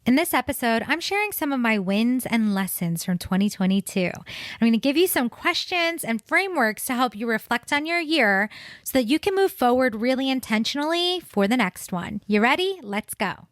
In this episode, I'm sharing some of my wins and lessons from 2022. I'm going to give you some questions and frameworks to help you reflect on your year so that you can move forward really intentionally for the next one. You ready? Let's go.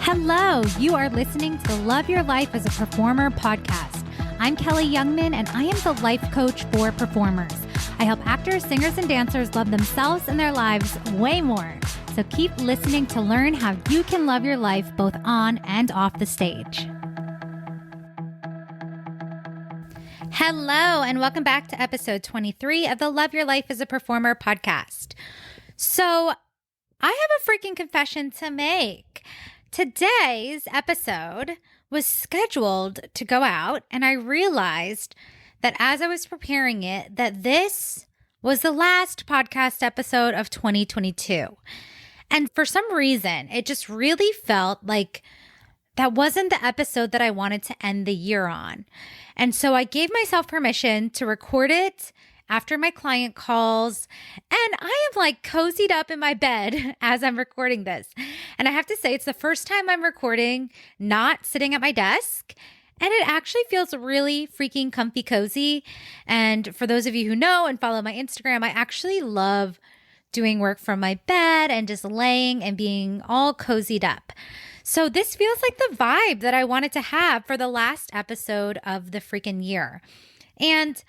Hello, you are listening to the Love Your Life as a Performer podcast. I'm Kelly Youngman, and I am the life coach for performers. I help actors, singers, and dancers love themselves and their lives way more. So keep listening to learn how you can love your life both on and off the stage. Hello, and welcome back to episode 23 of the Love Your Life as a Performer podcast. So I have a freaking confession to make. Today's episode was scheduled to go out, and I realized that as I was preparing it, that this was the last podcast episode of 2022. And for some reason, it just really felt like that wasn't the episode that I wanted to end the year on. And so I gave myself permission to record it after my client calls. And I am like cozied up in my bed as I'm recording this. And I have to say, it's the first time I'm recording, not sitting at my desk. And it actually feels really freaking comfy cozy. And for those of you who know and follow my Instagram, I actually love doing work from my bed and just laying and being all cozied up. So this feels like the vibe that I wanted to have for the last episode of the freaking year. And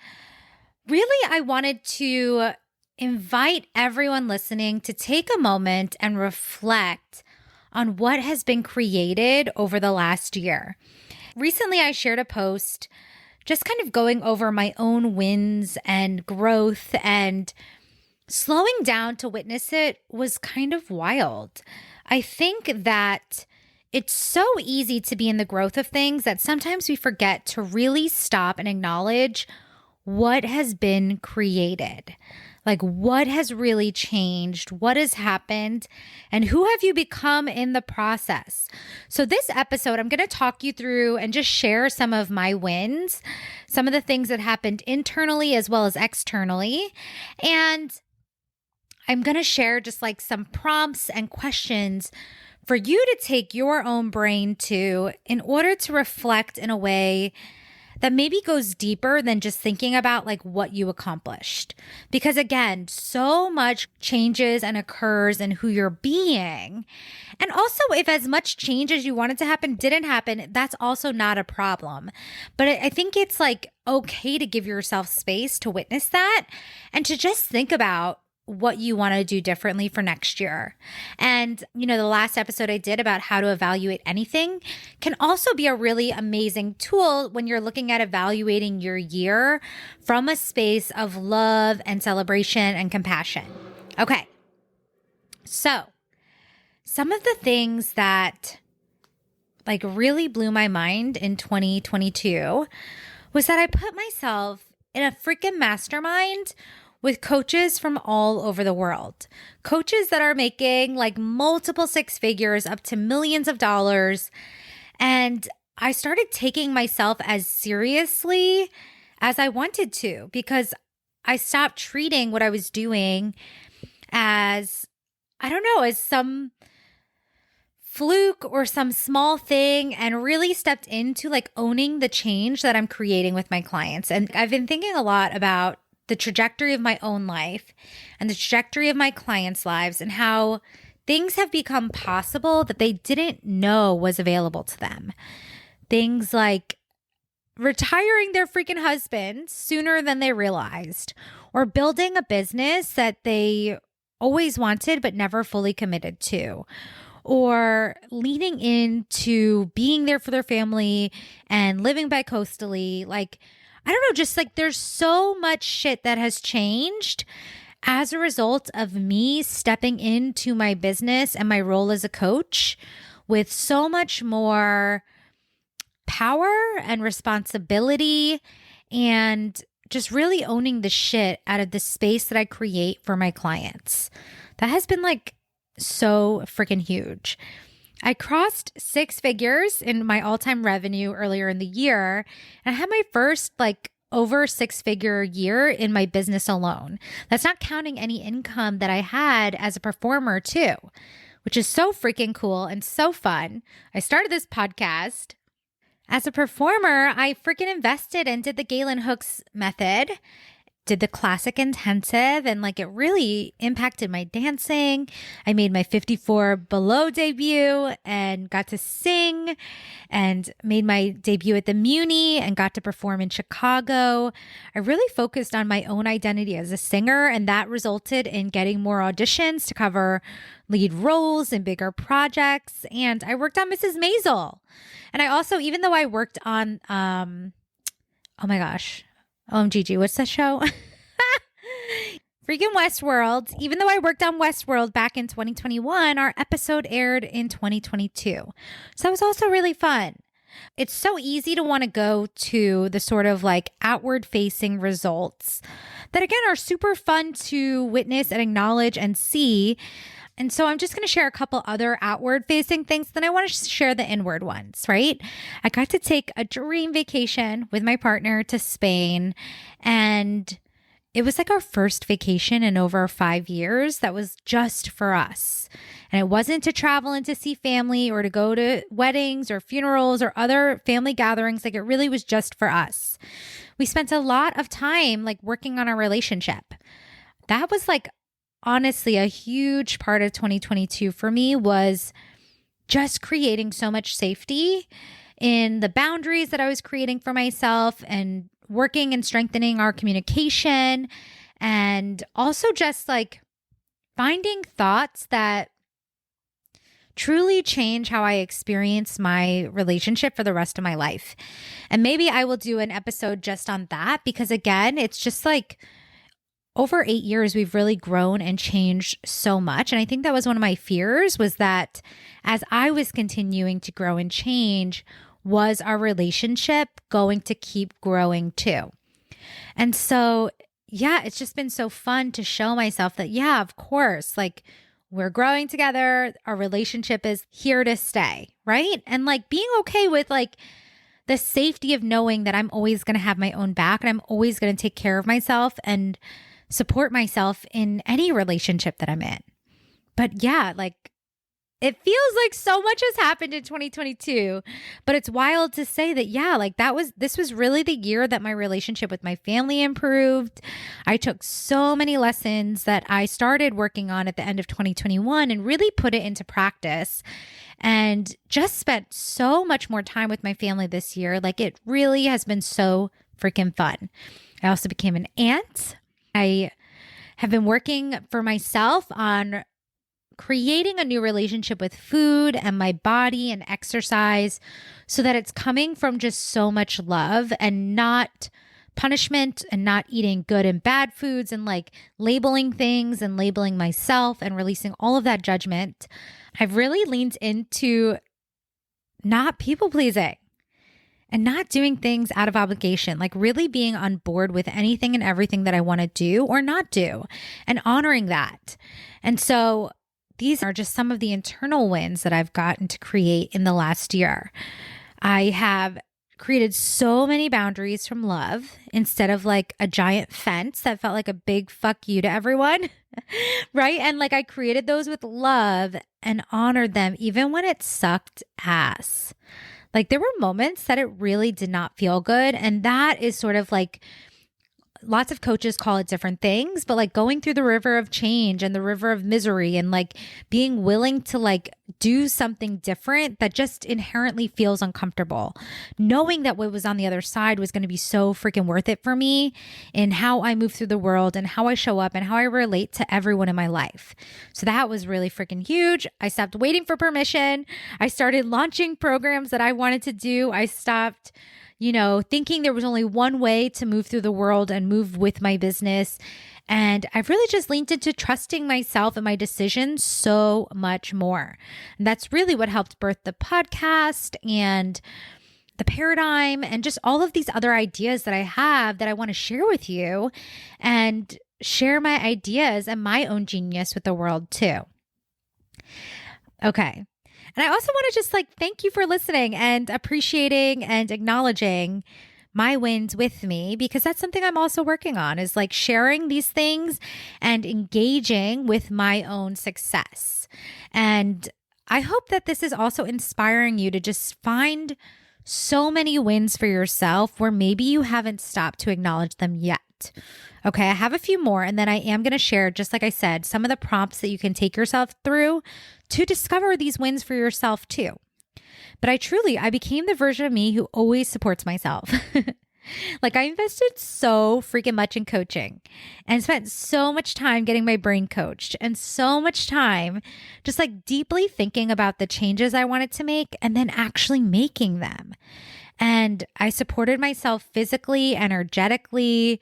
really, I wanted to invite everyone listening to take a moment and reflect on what has been created over the last year. Recently, I shared a post just kind of going over my own wins and growth, and slowing down to witness it was kind of wild. I think that it's so easy to be in the growth of things that sometimes we forget to really stop and acknowledge what has been created. Like, what has really changed? What has happened? And who have you become in the process? So this episode, I'm going to talk you through and just share some of my wins, some of the things that happened internally as well as externally. And I'm going to share just like some prompts and questions for you to take your own brain to in order to reflect in a way that maybe goes deeper than just thinking about like what you accomplished. Because again, so much changes and occurs in who you're being. And also, if as much change as you wanted to happen didn't happen, that's also not a problem. But I think it's like okay to give yourself space to witness that and to just think about what you want to do differently for next year. And, you know, the last episode I did about how to evaluate anything can also be a really amazing tool when you're looking at evaluating your year from a space of love and celebration and compassion. Okay. So some of the things that like really blew my mind in 2022 was that I put myself in a freaking mastermind with coaches from all over the world. Coaches that are making like multiple six figures up to millions of dollars. And I started taking myself as seriously as I wanted to because I stopped treating what I was doing as, I don't know, as some fluke or some small thing, and really stepped into like owning the change that I'm creating with my clients. And I've been thinking a lot about the trajectory of my own life and the trajectory of my clients' lives and how things have become possible that they didn't know was available to them. Things like retiring their freaking husband sooner than they realized, or building a business that they always wanted but never fully committed to, or leaning into being there for their family and living bi-coastally. Like, I don't know, just like there's so much shit that has changed as a result of me stepping into my business and my role as a coach with so much more power and responsibility, and just really owning the shit out of the space that I create for my clients. That has been like so freaking huge. I crossed six figures in my all-time revenue earlier in the year, and I had my first like over six-figure year in my business alone. That's not counting any income that I had as a performer too, which is so freaking cool and so fun. I started this podcast. As a performer, I freaking invested and did the Galen Hooks method, did the classic intensive, and like it really impacted my dancing. I made my 54 Below debut and got to sing, and made my debut at the Muni and got to perform in Chicago. I really focused on my own identity as a singer, and that resulted in getting more auditions to cover lead roles in bigger projects. And I worked on Mrs. Maisel. And I also, even though I worked on, oh my gosh, OMGG, what's that show? Freaking Westworld. Even though I worked on Westworld back in 2021, our episode aired in 2022. So that was also really fun. It's so easy to want to go to the sort of like outward facing results that again are super fun to witness and acknowledge and see. And so I'm just going to share a couple other outward facing things. Then I want to share the inward ones, right? I got to take a dream vacation with my partner to Spain, and it was like our first vacation in over 5 years that was just for us. And it wasn't to travel and to see family or to go to weddings or funerals or other family gatherings. Like it really was just for us. We spent a lot of time like working on our relationship. That was like honestly a huge part of 2022 for me, was just creating so much safety in the boundaries that I was creating for myself, and working and strengthening our communication, and also just like finding thoughts that truly change how I experience my relationship for the rest of my life. And maybe I will do an episode just on that, because again, it's just like over 8 years, we've really grown and changed so much. And I think that was one of my fears, was that as I was continuing to grow and change, was our relationship going to keep growing too? And so, yeah, it's just been so fun to show myself that, yeah, of course, like we're growing together. Our relationship is here to stay, right? And like being okay with like the safety of knowing that I'm always going to have my own back, and I'm always going to take care of myself and support myself in any relationship that I'm in. But yeah, like it feels like so much has happened in 2022, but it's wild to say that, yeah, like this was really the year that my relationship with my family improved. I took so many lessons that I started working on at the end of 2021 and really put it into practice, and just spent so much more time with my family this year. Like it really has been so freaking fun. I also became an aunt. I have been working for myself on creating a new relationship with food and my body and exercise, so that it's coming from just so much love and not punishment, and not eating good and bad foods and like labeling things and labeling myself and releasing all of that judgment. I've really leaned into not people pleasing and not doing things out of obligation, like really being on board with anything and everything that I want to do or not do, and honoring that. And so these are just some of the internal wins that I've gotten to create in the last year. I have created so many boundaries from love, instead of like a giant fence that felt like a big fuck you to everyone, right? And like I created those with love and honored them even when it sucked ass. Like there were moments that it really did not feel good. And that is sort of like, lots of coaches call it different things, but like going through the river of change and the river of misery, and like being willing to like do something different that just inherently feels uncomfortable, knowing that what was on the other side was going to be so freaking worth it for me in how I move through the world and how I show up and how I relate to everyone in my life. So that was really freaking huge. I stopped waiting for permission. I started launching programs that I wanted to do. I stopped thinking there was only one way to move through the world and move with my business. And I've really just leaned into trusting myself and my decisions so much more. And that's really what helped birth the podcast and the paradigm and just all of these other ideas that I have that I want to share with you, and share my ideas and my own genius with the world too. Okay. And I also want to just like thank you for listening and appreciating and acknowledging my wins with me, because that's something I'm also working on, is like sharing these things and engaging with my own success. And I hope that this is also inspiring you to just find so many wins for yourself where maybe you haven't stopped to acknowledge them yet. Okay, I have a few more, and then I am going to share, just like I said, some of the prompts that you can take yourself through to discover these wins for yourself too. But I became the version of me who always supports myself. Like, I invested so freaking much in coaching and spent so much time getting my brain coached and so much time just like deeply thinking about the changes I wanted to make and then actually making them. And I supported myself physically, energetically,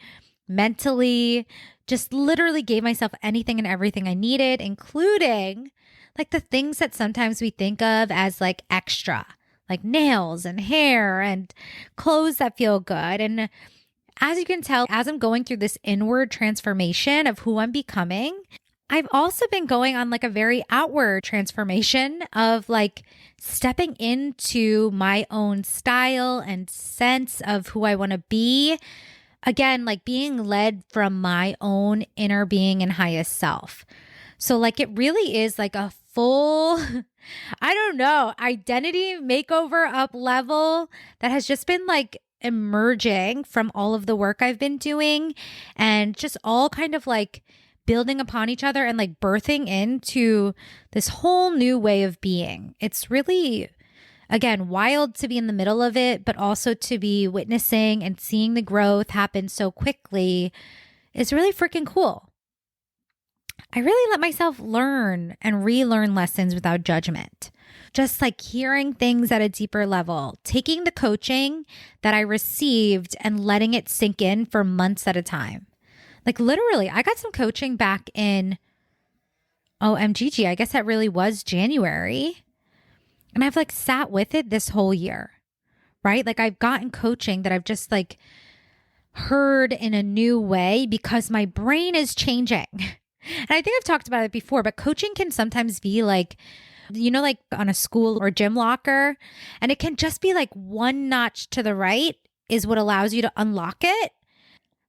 mentally, just literally gave myself anything and everything I needed, including like the things that sometimes we think of as like extra, like nails and hair and clothes that feel good. And as you can tell, as I'm going through this inward transformation of who I'm becoming, I've also been going on like a very outward transformation of like stepping into my own style and sense of who I want to be. Again, like being led from my own inner being and highest self. So like it really is like a full, I don't know, identity makeover up level that has just been like emerging from all of the work I've been doing, and just all kind of like building upon each other and like birthing into this whole new way of being. It's really, again, wild to be in the middle of it, but also to be witnessing and seeing the growth happen so quickly is really freaking cool. I really let myself learn and relearn lessons without judgment. Just like hearing things at a deeper level, taking the coaching that I received and letting it sink in for months at a time. Like literally, I got some coaching back in, OMGG, I guess that really was January. And I've like sat with it this whole year, right? Like I've gotten coaching that I've just like heard in a new way because my brain is changing. And I think I've talked about it before, but coaching can sometimes be like, you know, like on a school or gym locker, and it can just be like one notch to the right is what allows you to unlock it.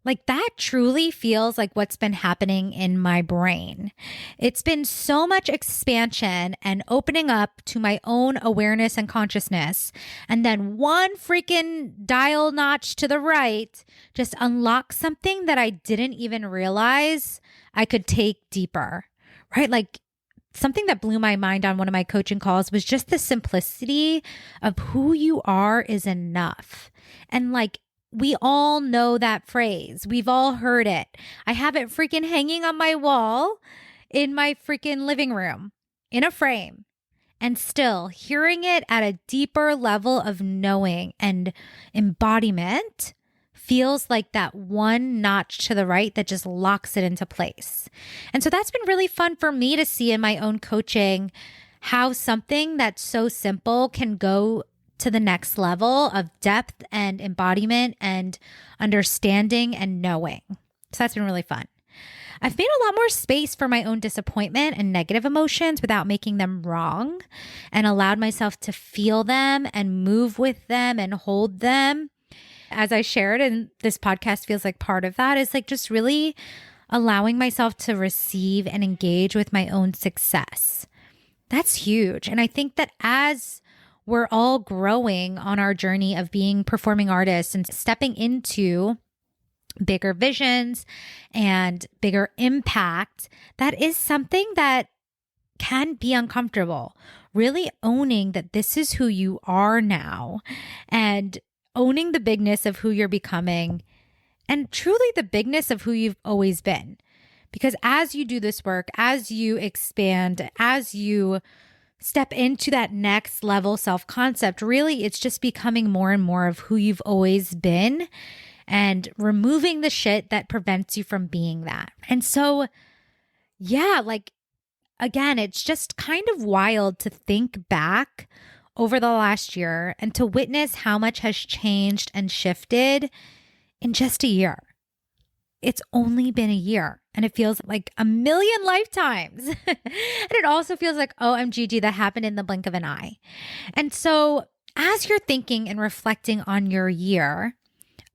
Like that truly feels like what's been happening in my brain. It's been so much expansion and opening up to my own awareness and consciousness. And then one freaking dial notch to the right just unlocks something that I didn't even realize I could take deeper, right? Like something that blew my mind on one of my coaching calls was just the simplicity of who you are is enough. And like, we all know that phrase. We've all heard it. I have it freaking hanging on my wall in my freaking living room in a frame. And still hearing it at a deeper level of knowing and embodiment feels like that one notch to the right that just locks it into place. And so that's been really fun for me to see in my own coaching how something that's so simple can go to the next level of depth and embodiment and understanding and knowing. So that's been really fun. I've made a lot more space for my own disappointment and negative emotions without making them wrong, and allowed myself to feel them and move with them and hold them. As I shared, and this podcast feels like part of that, is like just really allowing myself to receive and engage with my own success. That's huge. And I think that as we're all growing on our journey of being performing artists and stepping into bigger visions and bigger impact, that is something that can be uncomfortable. Really owning that this is who you are now and owning the bigness of who you're becoming and truly the bigness of who you've always been. Because as you do this work, as you expand, as you step into that next level self-concept, really it's just becoming more and more of who you've always been and removing the shit that prevents you from being that. And so, yeah, like, again, it's just kind of wild to think back over the last year and to witness how much has changed and shifted in just a year. It's only been a year and it feels like a million lifetimes. And it also feels like, OMGG, that happened in the blink of an eye. And so as you're thinking and reflecting on your year,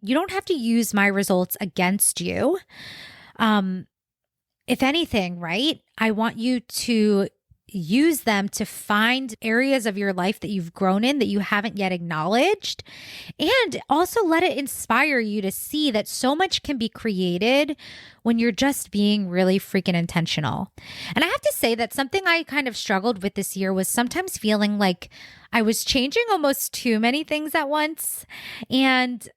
you don't have to use my results against you. If anything, right? I want you to use them to find areas of your life that you've grown in that you haven't yet acknowledged. And also let it inspire you to see that so much can be created when you're just being really freaking intentional. And I have to say that something I kind of struggled with this year was sometimes feeling like I was changing almost too many things at once. And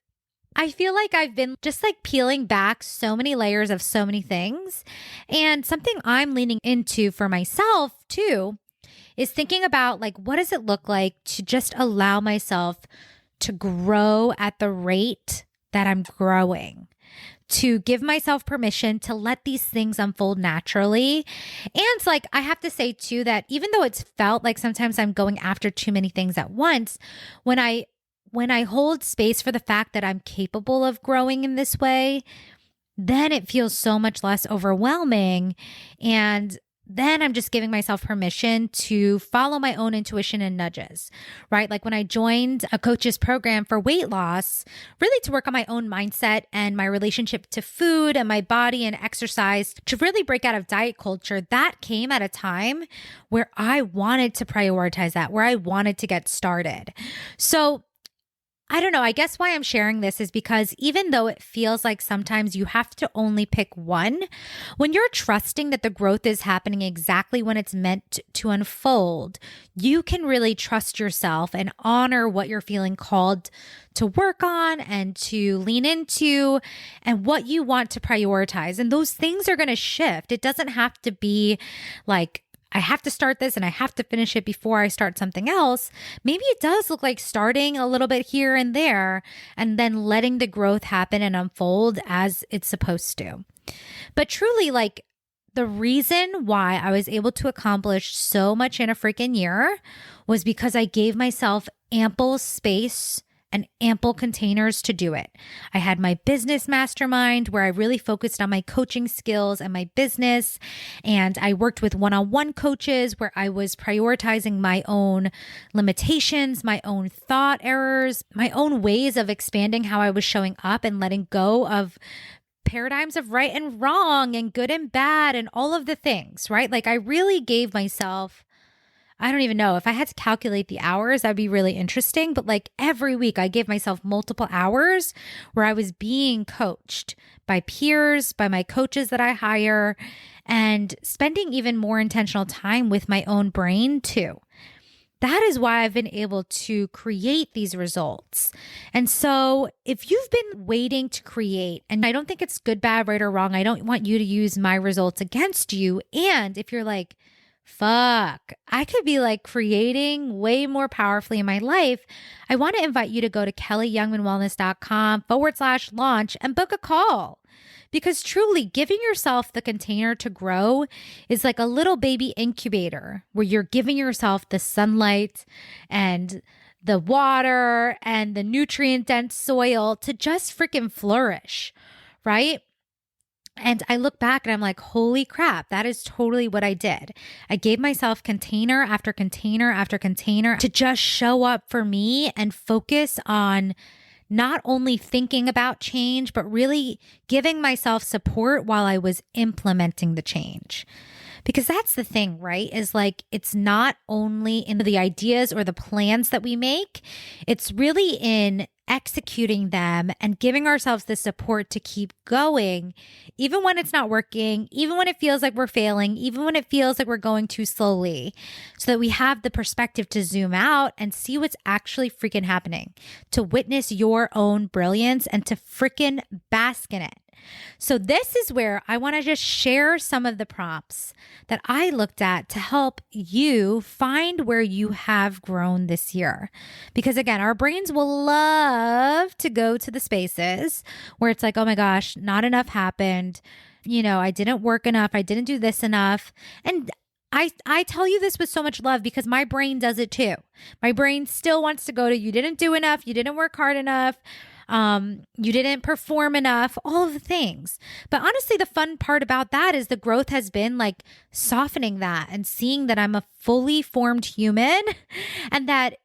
I feel like I've been just like peeling back so many layers of so many things. And something I'm leaning into for myself too is thinking about like, what does it look like to just allow myself to grow at the rate that I'm growing? To give myself permission to let these things unfold naturally. And like, I have to say too, that even though it's felt like sometimes I'm going after too many things at once, when I hold space for the fact that I'm capable of growing in this way, then it feels so much less overwhelming. And then I'm just giving myself permission to follow my own intuition and nudges, right? Like when I joined a coach's program for weight loss, really to work on my own mindset and my relationship to food and my body and exercise, to really break out of diet culture, that came at a time where I wanted to prioritize that, where I wanted to get started. So I don't know. I guess why I'm sharing this is because even though it feels like sometimes you have to only pick one, when you're trusting that the growth is happening exactly when it's meant to unfold, you can really trust yourself and honor what you're feeling called to work on and to lean into and what you want to prioritize. And those things are going to shift. It doesn't have to be like, I have to start this and I have to finish it before I start something else. Maybe it does look like starting a little bit here and there and then letting the growth happen and unfold as it's supposed to. But truly, like the reason why I was able to accomplish so much in a freaking year was because I gave myself ample space and ample containers to do it. I had my business mastermind where I really focused on my coaching skills and my business. And I worked with one-on-one coaches where I was prioritizing my own limitations, my own thought errors, my own ways of expanding how I was showing up and letting go of paradigms of right and wrong and good and bad and all of the things, right? Like I really gave myself, I don't even know if I had to calculate the hours, that'd be really interesting. But like every week I gave myself multiple hours where I was being coached by peers, by my coaches that I hire, and spending even more intentional time with my own brain too. That is why I've been able to create these results. And so if you've been waiting to create, and I don't think it's good, bad, right, or wrong, I don't want you to use my results against you. And if you're like, fuck, I could be like creating way more powerfully in my life, I want to invite you to go to kellyyoungmanwellness.com/launch and book a call. Because truly giving yourself the container to grow is like a little baby incubator where you're giving yourself the sunlight and the water and the nutrient dense soil to just freaking flourish, right? And I look back and I'm like, holy crap, that is totally what I did. I gave myself container after container after container to just show up for me and focus on not only thinking about change, but really giving myself support while I was implementing the change. Because that's the thing, right? Is like, it's not only in the ideas or the plans that we make, it's really in executing them and giving ourselves the support to keep going, even when it's not working, even when it feels like we're failing, even when it feels like we're going too slowly, so that we have the perspective to zoom out and see what's actually freaking happening, to witness your own brilliance and to freaking bask in it. So this is where I want to just share some of the prompts that I looked at to help you find where you have grown this year. Because again, our brains will love to go to the spaces where it's like, oh my gosh, not enough happened. You know, I didn't work enough. I didn't do this enough. And I tell you this with so much love because my brain does it too. My brain still wants to go to, you didn't do enough. You didn't work hard enough. You didn't perform enough, all of the things. But honestly, the fun part about that is the growth has been like softening that and seeing that I'm a fully formed human and that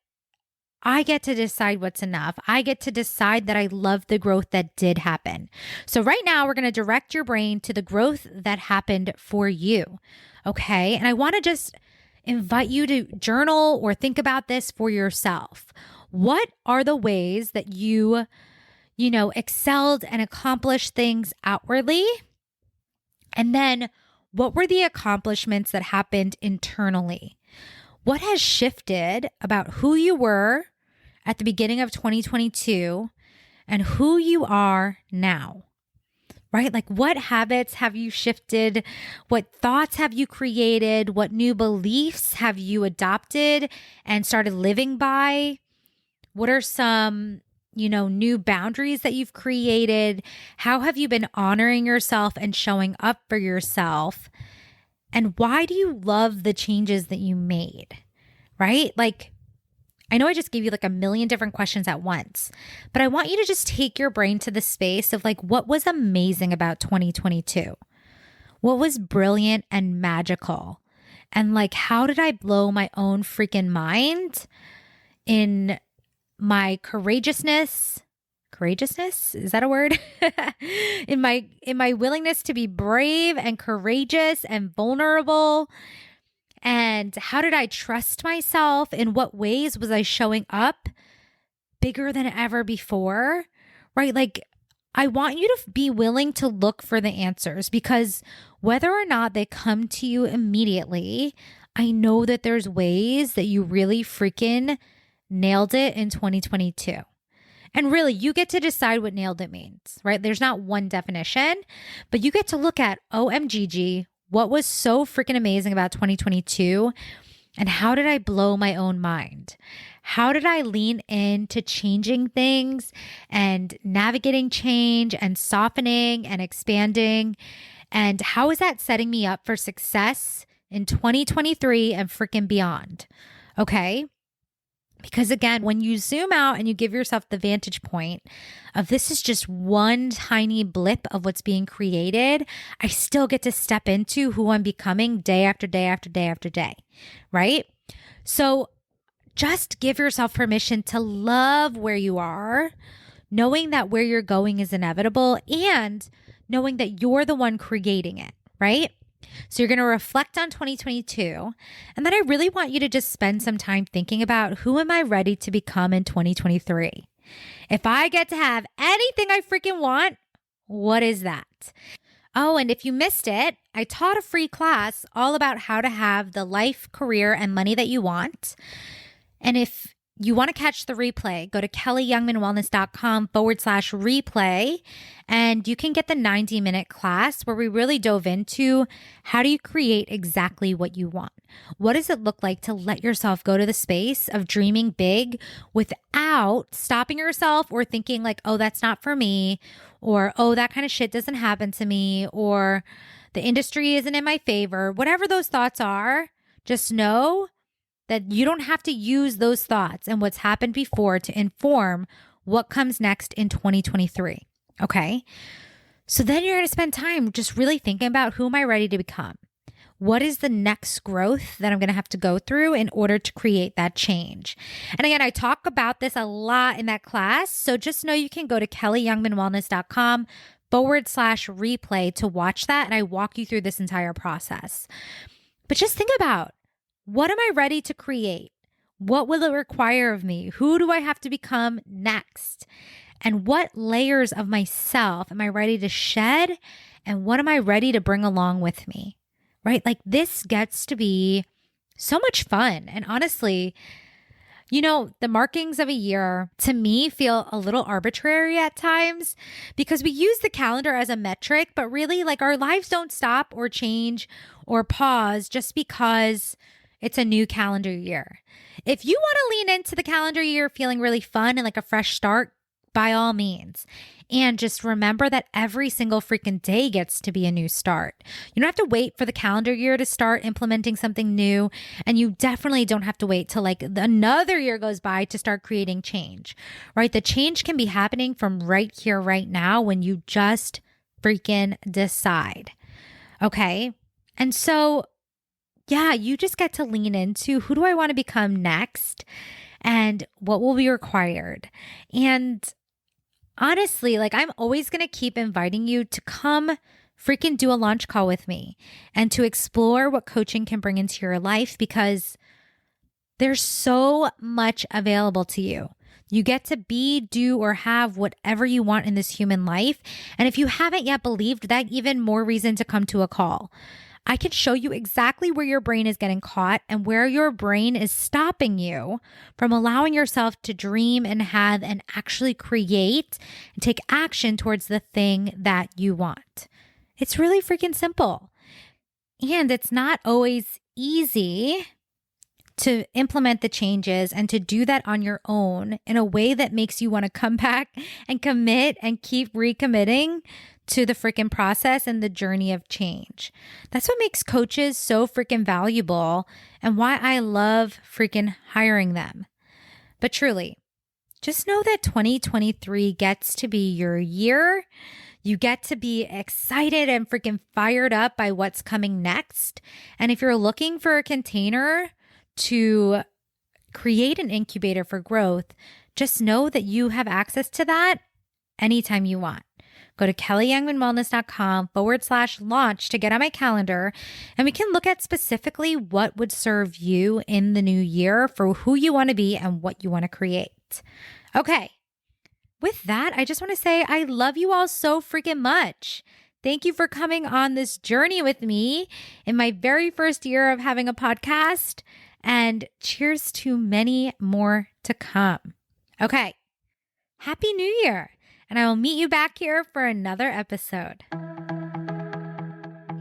I get to decide what's enough. I get to decide that I love the growth that did happen. So right now we're going to direct your brain to the growth that happened for you. Okay. And I want to just invite you to journal or think about this for yourself. What are the ways that you excelled and accomplished things outwardly? And then what were the accomplishments that happened internally? What has shifted about who you were at the beginning of 2022 and who you are now? Right? Like, what habits have you shifted? What thoughts have you created? What new beliefs have you adopted and started living by? What are some, new boundaries that you've created? How have you been honoring yourself and showing up for yourself? And why do you love the changes that you made? Right? Like, I know I just gave you like a million different questions at once, but I want you to just take your brain to the space of like, what was amazing about 2022? What was brilliant and magical? And like, how did I blow my own freaking mind in my courageousness? Courageousness? Is that a word? in my willingness to be brave and courageous and vulnerable. And how did I trust myself? In what ways was I showing up bigger than ever before? Right? Like, I want you to be willing to look for the answers, because whether or not they come to you immediately, I know that there's ways that you really freaking nailed it in 2022. And really, you get to decide what nailed it means, right? There's not one definition, but you get to look at OMGG. What was so freaking amazing about 2022? And how did I blow my own mind? How did I lean into changing things and navigating change and softening and expanding? And how is that setting me up for success in 2023 and freaking beyond? Okay. Because again, when you zoom out and you give yourself the vantage point of this is just one tiny blip of what's being created, I still get to step into who I'm becoming day after day after day after day, right? So just give yourself permission to love where you are, knowing that where you're going is inevitable and knowing that you're the one creating it, right? So you're going to reflect on 2022. And then I really want you to just spend some time thinking about, who am I ready to become in 2023? If I get to have anything I freaking want, what is that? Oh, and if you missed it, I taught a free class all about how to have the life, career, and money that you want. And if you want to catch the replay, go to kellyyoungmanwellness.com/replay, and you can get the 90-minute class where we really dove into how do you create exactly what you want? What does it look like to let yourself go to the space of dreaming big without stopping yourself or thinking like, oh, that's not for me, or oh, that kind of shit doesn't happen to me, or the industry isn't in my favor. Whatever those thoughts are, just know that you don't have to use those thoughts and what's happened before to inform what comes next in 2023. Okay. So then you're going to spend time just really thinking about, who am I ready to become? What is the next growth that I'm going to have to go through in order to create that change? And again, I talk about this a lot in that class. So just know you can go to kellyyoungmanwellness.com/replay to watch that. And I walk you through this entire process. But just think about, what am I ready to create? What will it require of me? Who do I have to become next? And what layers of myself am I ready to shed? And what am I ready to bring along with me? Right? Like, this gets to be so much fun. And honestly, the markings of a year to me feel a little arbitrary at times, because we use the calendar as a metric, but really, like, our lives don't stop or change or pause just because it's a new calendar year. If you want to lean into the calendar year feeling really fun and like a fresh start, by all means. And just remember that every single freaking day gets to be a new start. You don't have to wait for the calendar year to start implementing something new. And you definitely don't have to wait till like another year goes by to start creating change, right? The change can be happening from right here, right now, when you just freaking decide. Okay. And so, yeah, you just get to lean into, who do I want to become next? and what will be required. And honestly, like, I'm always going to keep inviting you to come freaking do a launch call with me and to explore what coaching can bring into your life, because there's so much available to you. You get to be, do, or have whatever you want in this human life. And if you haven't yet believed that, even more reason to come to a call. I can show you exactly where your brain is getting caught and where your brain is stopping you from allowing yourself to dream and have and actually create and take action towards the thing that you want. It's really freaking simple. And it's not always easy to implement the changes and to do that on your own in a way that makes you want to come back and commit and keep recommitting to the freaking process and the journey of change. That's what makes coaches so freaking valuable and why I love freaking hiring them. But truly, just know that 2023 gets to be your year. You get to be excited and freaking fired up by what's coming next. And if you're looking for a container to create an incubator for growth, just know that you have access to that anytime you want. Go to kellyyoungmanwellness.com/launch to get on my calendar, and we can look at specifically what would serve you in the new year for who you want to be and what you want to create. Okay. With that, I just want to say I love you all so freaking much. Thank you for coming on this journey with me in my very first year of having a podcast, and cheers to many more to come. Okay. Happy New Year. And I will meet you back here for another episode.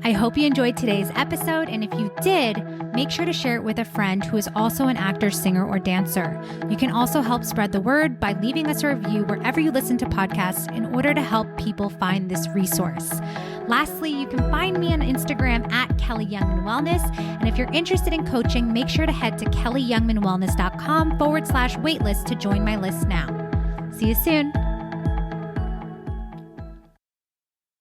I hope you enjoyed today's episode, and if you did, make sure to share it with a friend who is also an actor, singer, or dancer. You can also help spread the word by leaving us a review wherever you listen to podcasts in order to help people find this resource. Lastly, you can find me on Instagram at Kelly Youngman Wellness, and if you're interested in coaching, make sure to head to kellyyoungmanwellness.com/waitlist to join my list now. See you soon.